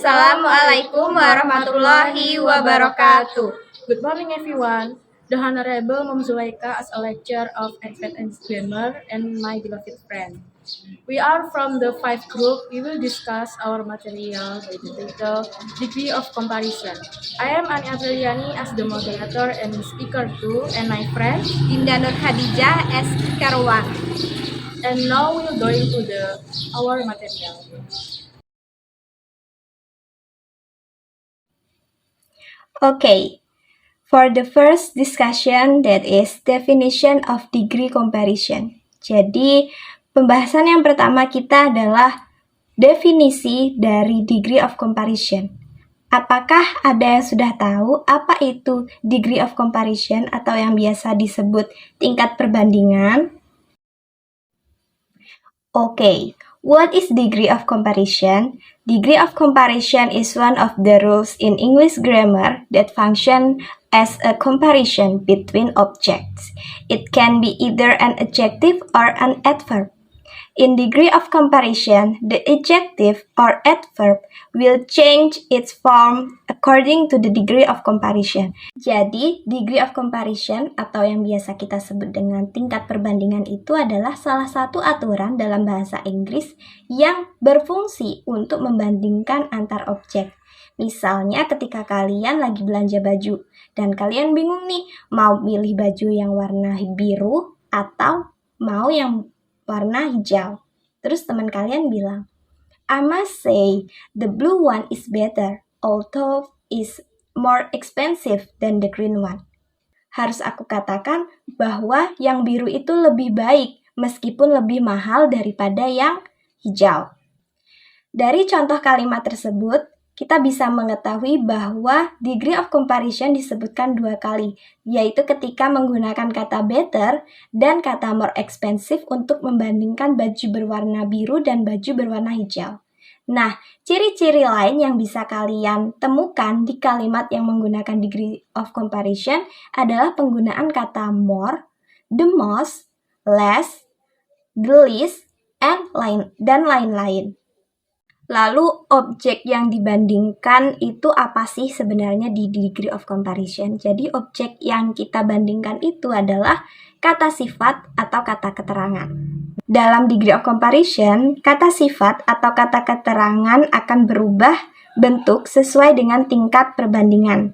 Assalamualaikum warahmatullahi wabarakatuh. Good morning, everyone. The Honorable Mom Zulaika as a lecturer of Advanced Grammar and my beloved friend. We are from the 5 group. We will discuss our material by the title Degree of Comparison. I am Ani Apriliani as the moderator and speaker 2, and my friend Dinda Nur Khadijah as speaker 1. And now we'll go into our material. Okay, for the first discussion, that is definition of degree comparison. Jadi, pembahasan yang pertama kita adalah definisi dari degree of comparison. Apakah ada yang sudah tahu apa itu degree of comparison atau yang biasa disebut tingkat perbandingan? Okay, what is degree of comparison? Degree of comparison is one of the rules in English grammar that function as a comparison between objects. It can be either an adjective or an adverb. In degree of comparison, the adjective or adverb will change its form according to the degree of comparison. Jadi, degree of comparison atau yang biasa kita sebut dengan tingkat perbandingan itu adalah salah satu aturan dalam bahasa Inggris yang berfungsi untuk membandingkan antar objek. Misalnya ketika kalian lagi belanja baju dan kalian bingung nih mau milih baju yang warna biru atau mau yang warna hijau. Terus teman kalian bilang, I must say the blue one is better, although is more expensive than the green one. Harus aku katakan bahwa yang biru itu lebih baik meskipun lebih mahal daripada yang hijau. Dari contoh kalimat tersebut, kita bisa mengetahui bahwa degree of comparison disebutkan 2 kali, yaitu ketika menggunakan kata better dan kata more expensive untuk membandingkan baju berwarna biru dan baju berwarna hijau. Nah, ciri-ciri lain yang bisa kalian temukan di kalimat yang menggunakan degree of comparison adalah penggunaan kata more, the most, less, the least, dan lain-lain. Lalu, objek yang dibandingkan itu apa sih sebenarnya di degree of comparison? Jadi, objek yang kita bandingkan itu adalah kata sifat atau kata keterangan. Dalam degree of comparison, kata sifat atau kata keterangan akan berubah bentuk sesuai dengan tingkat perbandingan.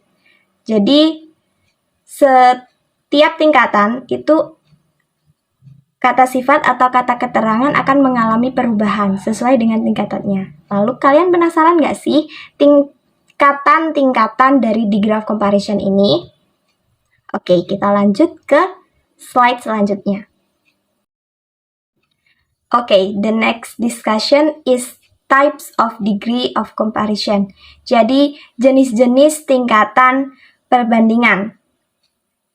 Jadi, setiap tingkatan itu kata sifat atau kata keterangan akan mengalami perubahan sesuai dengan tingkatannya. Lalu kalian penasaran nggak sih tingkatan-tingkatan dari degree of comparison ini? Oke, kita lanjut ke slide selanjutnya. Oke, the next discussion is types of degree of comparison. Jadi, jenis-jenis tingkatan perbandingan.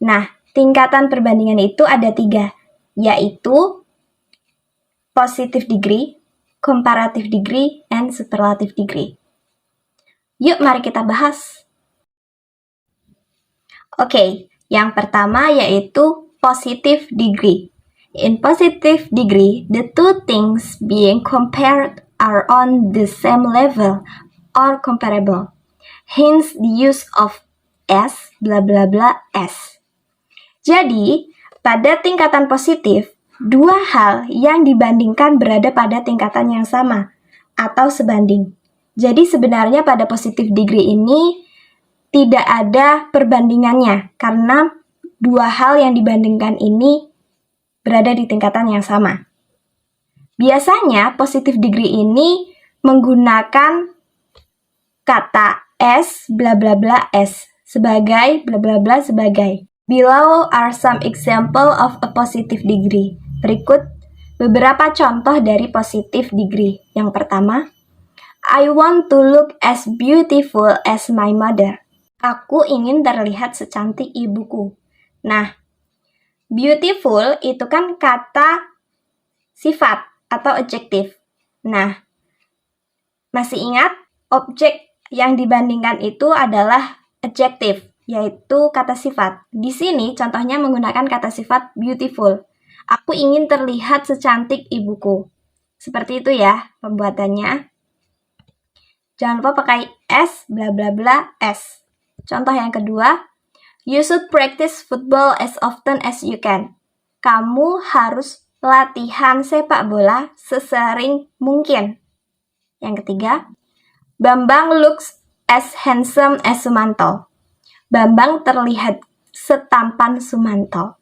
Nah, tingkatan perbandingan itu ada 3. Yaitu positive degree, comparative degree, and superlative degree. Yuk, mari kita bahas. Oke, yang pertama yaitu positive degree. In positive degree, the two things being compared are on the same level or comparable. Hence the use of S, bla bla bla S. Jadi, pada tingkatan positif, 2 hal yang dibandingkan berada pada tingkatan yang sama atau sebanding. Jadi sebenarnya pada positive degree ini tidak ada perbandingannya karena 2 hal yang dibandingkan ini berada di tingkatan yang sama. Biasanya positive degree ini menggunakan kata S bla bla bla S sebagai bla bla bla sebagai. Below are some example of a positive degree. Berikut beberapa contoh dari positive degree. Yang pertama, I want to look as beautiful as my mother. Aku ingin terlihat secantik ibuku. Nah, beautiful itu kan kata sifat atau adjektif. Nah, masih ingat objek yang dibandingkan itu adalah adjektif, yaitu kata sifat. Di sini contohnya menggunakan kata sifat beautiful. Aku ingin terlihat secantik ibuku. Seperti itu ya pembuatannya. Jangan lupa pakai S, bla bla bla, S. Contoh yang kedua, you should practice football as often as you can. Kamu harus latihan sepak bola sesering mungkin. Yang ketiga, Bambang looks as handsome as Sumanto. Bambang terlihat setampan Sumanto.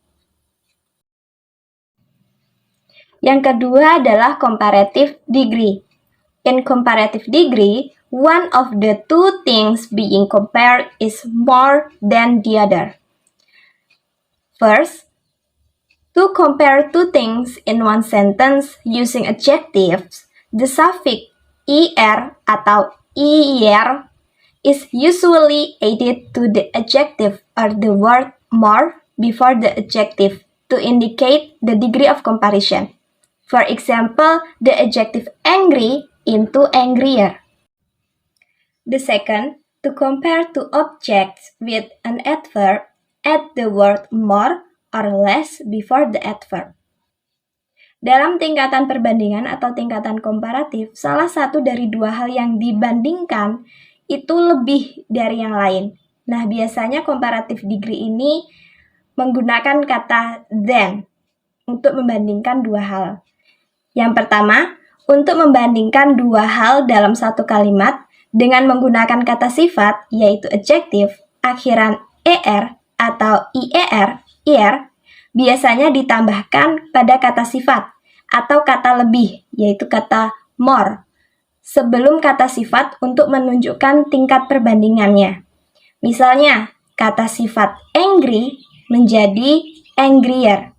Yang kedua adalah comparative degree. In comparative degree, one of the two things being compared is more than the other. First, to compare two things in one sentence using adjectives, the suffix er atau er is usually added to the adjective or the word more before the adjective to indicate the degree of comparison. For example, the adjective angry into angrier. The second, to compare two objects with an adverb, add the word more or less before the adverb. Dalam tingkatan perbandingan atau tingkatan komparatif, salah satu dari dua hal yang dibandingkan itu lebih dari yang lain. Nah, biasanya comparative degree ini menggunakan kata than untuk membandingkan dua hal. Yang pertama, untuk membandingkan dua hal dalam satu kalimat dengan menggunakan kata sifat, yaitu adjektif, akhiran er atau ier, biasanya ditambahkan pada kata sifat atau kata lebih, yaitu kata more, sebelum kata sifat untuk menunjukkan tingkat perbandingannya. Misalnya, kata sifat angry menjadi angrier.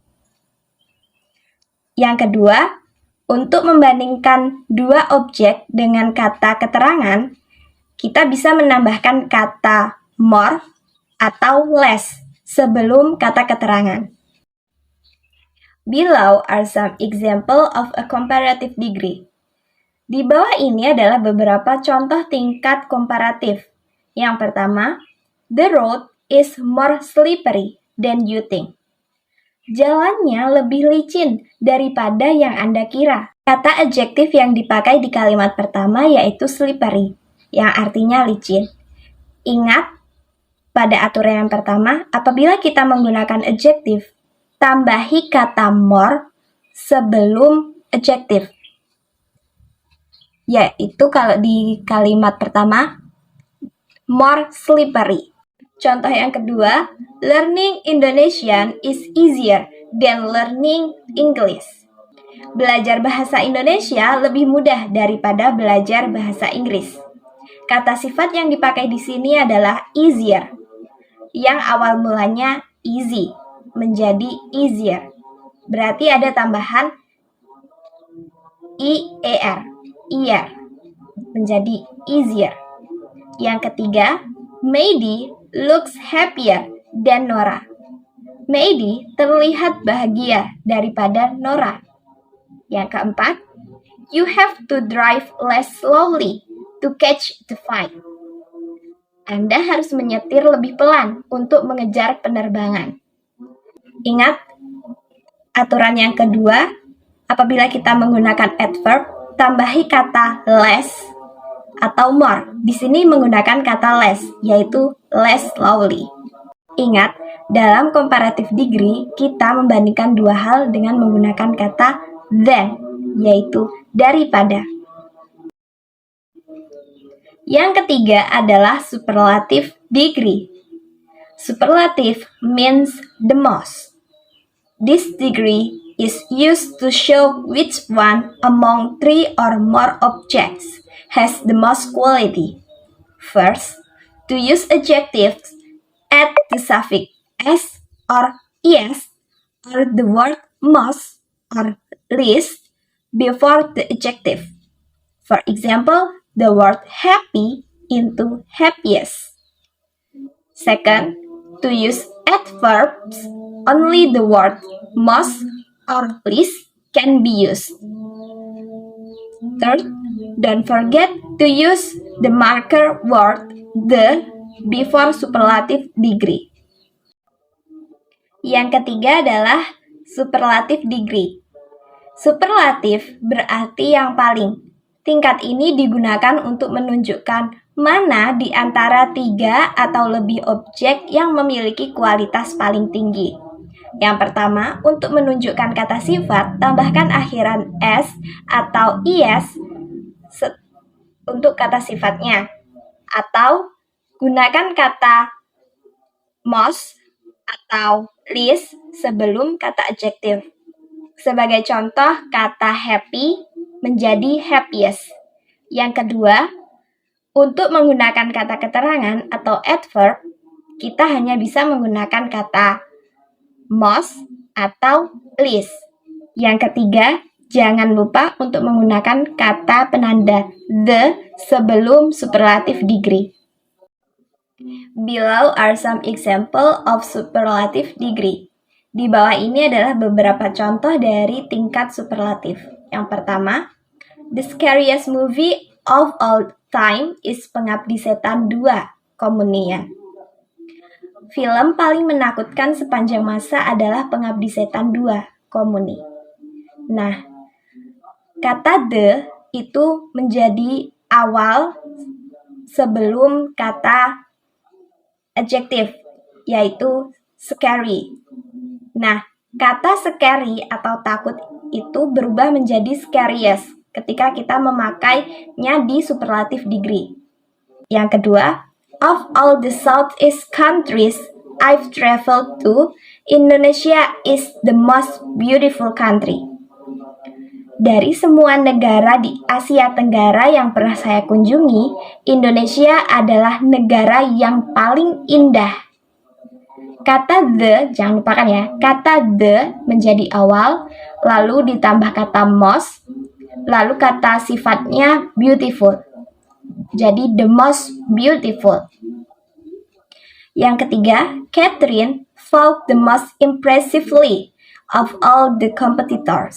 Yang kedua, untuk membandingkan dua objek dengan kata keterangan, kita bisa menambahkan kata more atau less sebelum kata keterangan. Below are some example of a comparative degree. Di bawah ini adalah beberapa contoh tingkat komparatif. Yang pertama, the road is more slippery than you think. Jalannya lebih licin daripada yang Anda kira. Kata adjektif yang dipakai di kalimat pertama yaitu slippery, yang artinya licin. Ingat, pada aturan yang pertama, apabila kita menggunakan adjektif, tambahi kata more sebelum adjektif. Yaitu kalau di kalimat pertama, more slippery. Contoh yang kedua, learning Indonesian is easier than learning English. Belajar bahasa Indonesia lebih mudah daripada belajar bahasa Inggris. Kata sifat yang dipakai di sini adalah easier, yang awal mulanya easy menjadi easier. Berarti ada tambahan ier menjadi easier. Yang ketiga, Mady looks happier than Nora. Mady terlihat bahagia daripada Nora. Yang keempat, you have to drive less slowly to catch the flight. Anda harus menyetir lebih pelan untuk mengejar penerbangan. Ingat, aturan yang kedua, apabila kita menggunakan adverb, tambahi kata less atau more. Di sini menggunakan kata less, yaitu less slowly. Ingat, dalam comparative degree, kita membandingkan dua hal dengan menggunakan kata than, yaitu daripada. Yang ketiga adalah superlative degree. Superlative means the most. This degree is used to show which one among three or more objects has the most quality. First, to use adjectives, add the suffix s or es or the word most or least before the adjective. For example, the word happy into happiest. Second, to use adverbs, only the word most or least can be used. Third, don't forget to use the marker word the before superlative degree. Yang ketiga adalah superlative degree. Superlatif berarti yang paling. Tingkat ini digunakan untuk menunjukkan mana di antara 3 atau lebih objek yang memiliki kualitas paling tinggi. Yang pertama, untuk menunjukkan kata sifat, tambahkan akhiran s atau is untuk kata sifatnya. Atau gunakan kata most atau least sebelum kata adjektif. Sebagai contoh, kata happy menjadi happiest. Yang kedua, untuk menggunakan kata keterangan atau adverb, kita hanya bisa menggunakan kata most atau least. Yang ketiga, jangan lupa untuk menggunakan kata penanda the sebelum superlative degree. Below are some example of superlative degree. Di bawah ini adalah beberapa contoh dari tingkat superlatif. Yang pertama, the scariest movie of all time is Pengabdi Setan 2, Komunia. Film paling menakutkan sepanjang masa adalah Pengabdi Setan 2, Komuni. Nah, kata the itu menjadi awal sebelum kata adjektif, yaitu scary. Nah, kata scary atau takut itu berubah menjadi scariest ketika kita memakainya di superlative degree. Yang kedua, of all the Southeast countries I've traveled to, Indonesia is the most beautiful country. Dari semua negara di Asia Tenggara yang pernah saya kunjungi, Indonesia adalah negara yang paling indah. Kata the, jangan lupakan ya, kata the menjadi awal, lalu ditambah kata most, lalu kata sifatnya beautiful. Jadi the most beautiful. Yang ketiga, Catherine fought the most impressively of all the competitors.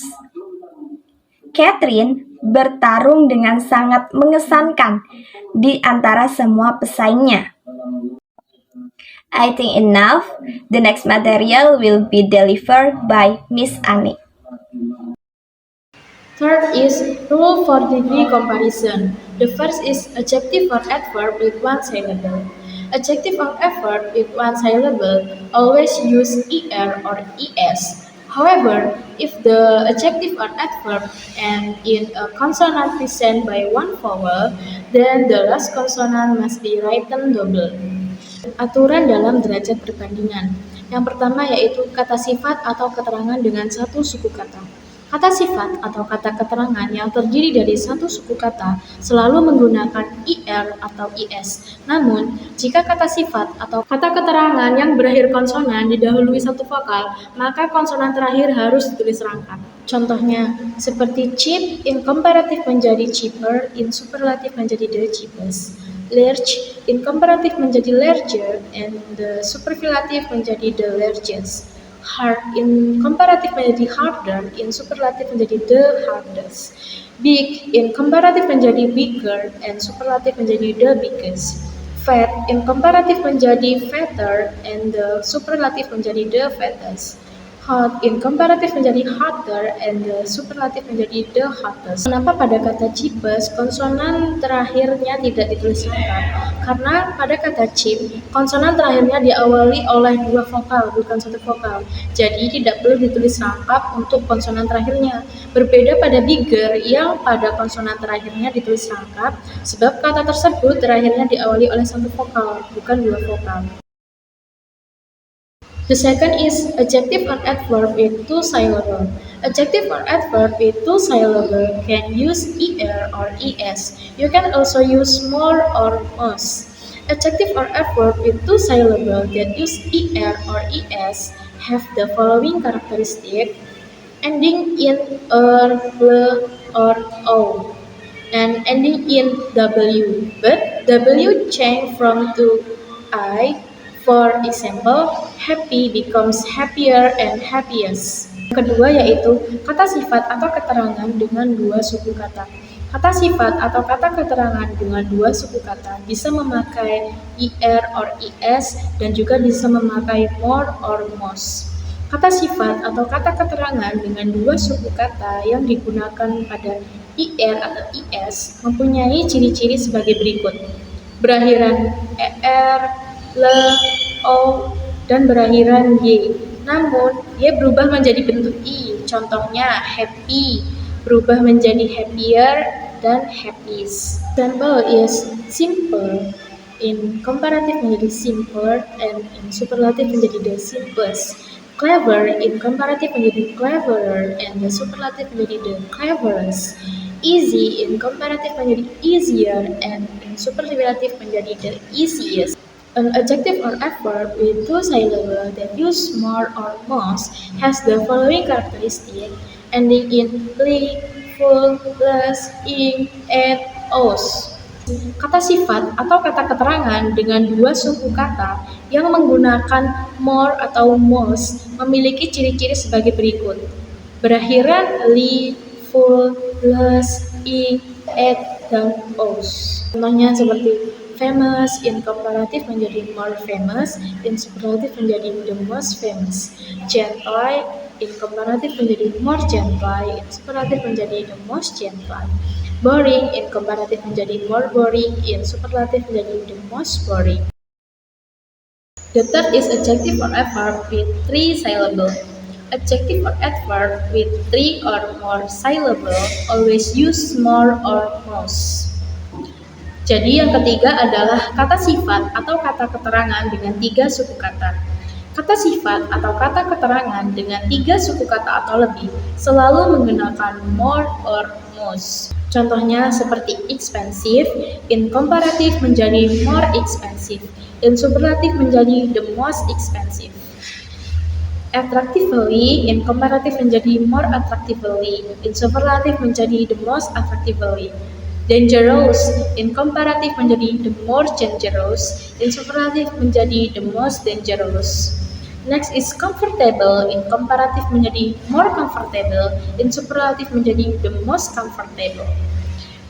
Catherine bertarung dengan sangat mengesankan di antara semua pesaingnya. I think enough. The next material will be delivered by Miss Ani. Third is rule for degree comparison. The first is adjective or adverb with one syllable. Adjective or adverb with one syllable always use er or es. However, if the adjective or adverb end in a consonant present by one vowel, then the last consonant must be written double. Aturan dalam derajat perbandingan. Yang pertama yaitu kata sifat atau keterangan dengan satu suku kata. Kata sifat atau kata keterangan yang terdiri dari satu suku kata selalu menggunakan er atau is. Namun, jika kata sifat atau kata keterangan yang berakhir konsonan didahului satu vokal, maka konsonan terakhir harus ditulis rangkap. Contohnya, seperti cheap in comparative menjadi cheaper, in superlative menjadi the cheapest. Large in comparative menjadi larger, and the superlative menjadi the largest. Hard in comparative menjadi harder, in superlative menjadi the hardest. Big in comparative menjadi bigger, and superlative menjadi the biggest. Fat in comparative menjadi fatter, and the superlative menjadi the fattest. Hot in comparative menjadi hotter, and the superlative menjadi the hottest. Kenapa pada kata cheapest konsonan terakhirnya tidak ditulis lengkap? Karena pada kata cheap konsonan terakhirnya diawali oleh dua vokal bukan satu vokal. Jadi tidak perlu ditulis lengkap untuk konsonan terakhirnya. Berbeda pada bigger yang pada konsonan terakhirnya ditulis lengkap sebab kata tersebut terakhirnya diawali oleh satu vokal bukan dua vokal. The second is adjective or adverb with two syllable. Adjective or adverb with two syllable can use er or es. You can also use more or most. Adjective or adverb with two syllable that use er or es have the following characteristic: ending in er, l, or o, and ending in w, but w change from to I. For example, happy becomes happier and happiest. Kedua yaitu kata sifat atau keterangan dengan dua suku kata. Kata sifat atau kata keterangan dengan dua suku kata bisa memakai er or es dan juga bisa memakai more or most. Kata sifat atau kata keterangan dengan dua suku kata yang digunakan pada IR atau IS mempunyai ciri-ciri sebagai berikut. Berakhiran ER, L, O, dan berakhiran Y. Namun, Y berubah menjadi bentuk I. Contohnya, happy berubah menjadi happier dan happiest. Example is simple. In comparative menjadi simpler, and in superlative menjadi the simplest. Clever in comparative menjadi cleverer, and the superlative menjadi the cleverest. Easy in comparative menjadi easier, and in superlative menjadi the easiest. An adjective or adverb with two syllables that use more or most has the following characteristic, ending in li, full, less, ing, et, os. Kata sifat atau kata keterangan dengan dua suku kata yang menggunakan more atau most memiliki ciri-ciri sebagai berikut. Berakhiran li, full, less, ing, et, dan os. Contohnya seperti famous in comparative menjadi more famous, in superlative menjadi the most famous. Gently in comparative menjadi more gently, in superlative menjadi the most gently. Boring in comparative menjadi more boring, in superlative menjadi the most boring. The third is adjective or adverb with three syllables. Adjective or adverb with three or more syllables always use more or most. Jadi yang ketiga adalah kata sifat atau kata keterangan dengan tiga suku kata. Kata sifat atau kata keterangan dengan tiga suku kata atau lebih selalu menggunakan more or most. Contohnya seperti expensive, in comparative menjadi more expensive, in superlative menjadi the most expensive. Attractively, in comparative menjadi more attractively, in superlative menjadi the most attractively. Dangerous, in comparative menjadi the more dangerous, in superlative menjadi the most dangerous. Next is comfortable, in comparative menjadi more comfortable, in superlative menjadi the most comfortable.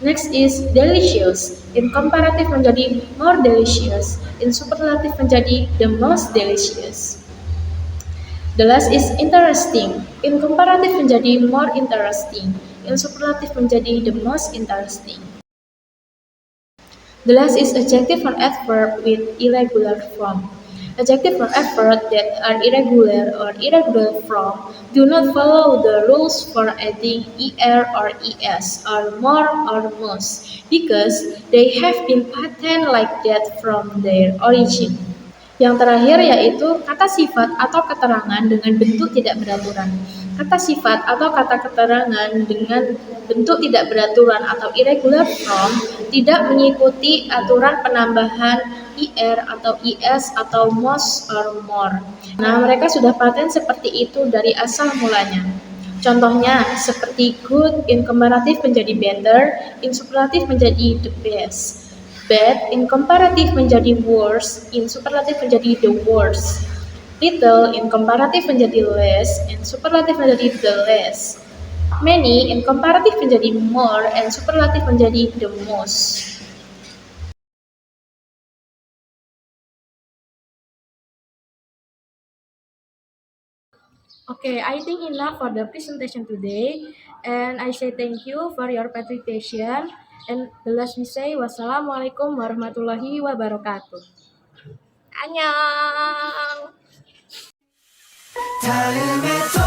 Next is delicious, in comparative menjadi more delicious, in superlative menjadi the most delicious. The last is interesting, in comparative menjadi more interesting, in superlative menjadi the most interesting. The last is adjective or adverb with irregular form. Adjective or adverb that are irregular or irregular form do not follow the rules for adding er or es or more or most because they have been patterned like that from their origin. Yang terakhir yaitu kata sifat atau keterangan dengan bentuk tidak beraturan. Kata sifat atau kata keterangan dengan bentuk tidak beraturan atau irregular form tidak mengikuti aturan penambahan ir atau is atau most or more. Nah, mereka sudah paten seperti itu dari asal mulanya. Contohnya seperti good in comparative menjadi better, in superlative menjadi the best. Bad in comparative menjadi worse, in superlative menjadi the worst. Little in comparative menjadi less, in superlative menjadi the less. Many in comparative menjadi more, and superlative menjadi the most. Okay, I think enough for the presentation today, and I say thank you for your participation. And the last we say, wassalamualaikum warahmatullahi wabarakatuh. Annyeong. 다음에 또